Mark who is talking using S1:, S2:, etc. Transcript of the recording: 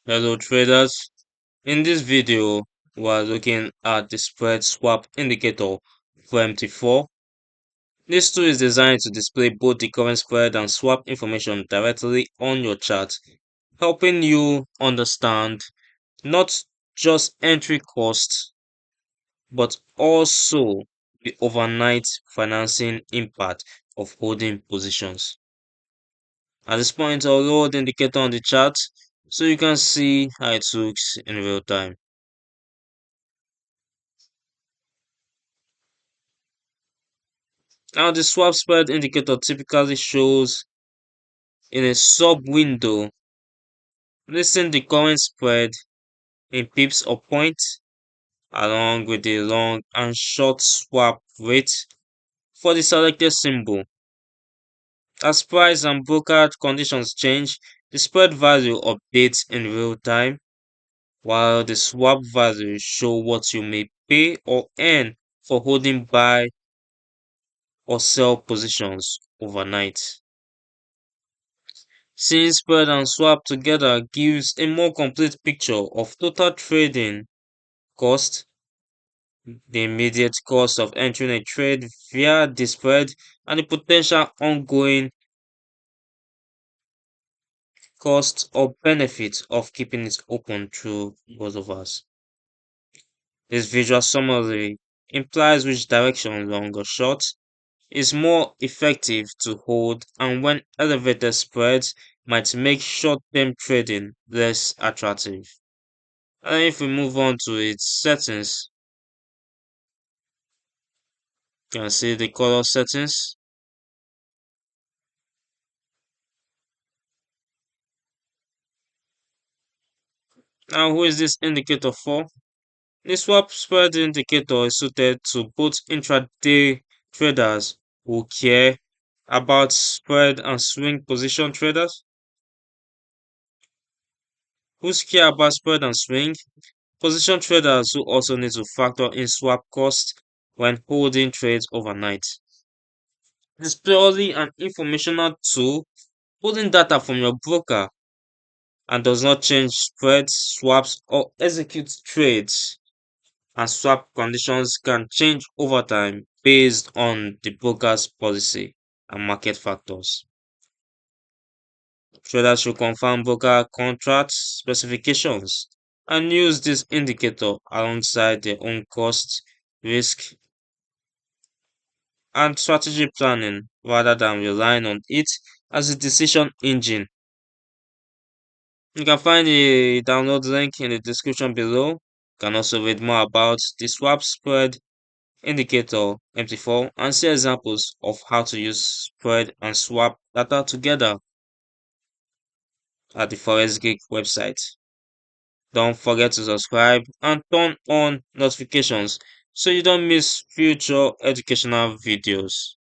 S1: Hello traders, in this video we are looking at the spread swap indicator for MT4. This tool is designed to display both the current spread and swap information directly on your chart, helping you understand not just entry costs but also the overnight financing impact of holding positions. At this point, I'll load the indicator on the chart so you can see how it looks in real time. Now the swap spread indicator typically shows in a sub-window listing the current spread in pips or points along with the long and short swap rate for the selected symbol. As price and brokerage conditions change, the spread value updates in real time, while the swap value show what you may pay or earn for holding buy or sell positions overnight. Seeing spread and swap together gives a more complete picture of total trading cost, the immediate cost of entering a trade via the spread, and the potential ongoing cost or benefit of keeping it open through both of us. This visual summary implies which direction, long or short, is more effective to hold, and when elevated spreads might make short-term trading less attractive. And if we move on to its settings, you can see the color settings. Now, who is this indicator for? The swap spread indicator is suited to both intraday traders who care about spread and swing position traders who care about spread and swing position traders who also need to factor in swap costs when holding trades overnight. It's purely an informational tool pulling data from your broker and does not change spreads, swaps, or execute trades. And swap conditions can change over time based on the broker's policy and market factors. Traders should confirm broker contract specifications and use this indicator alongside their own cost, risk, and strategy planning rather than relying on it as a decision engine. You can find the download link in the description below. You can also read more about the swap spread indicator MT4 and see examples of how to use spread and swap data together at the Forex Geek website. Don't forget to subscribe and turn on notifications so you don't miss future educational videos.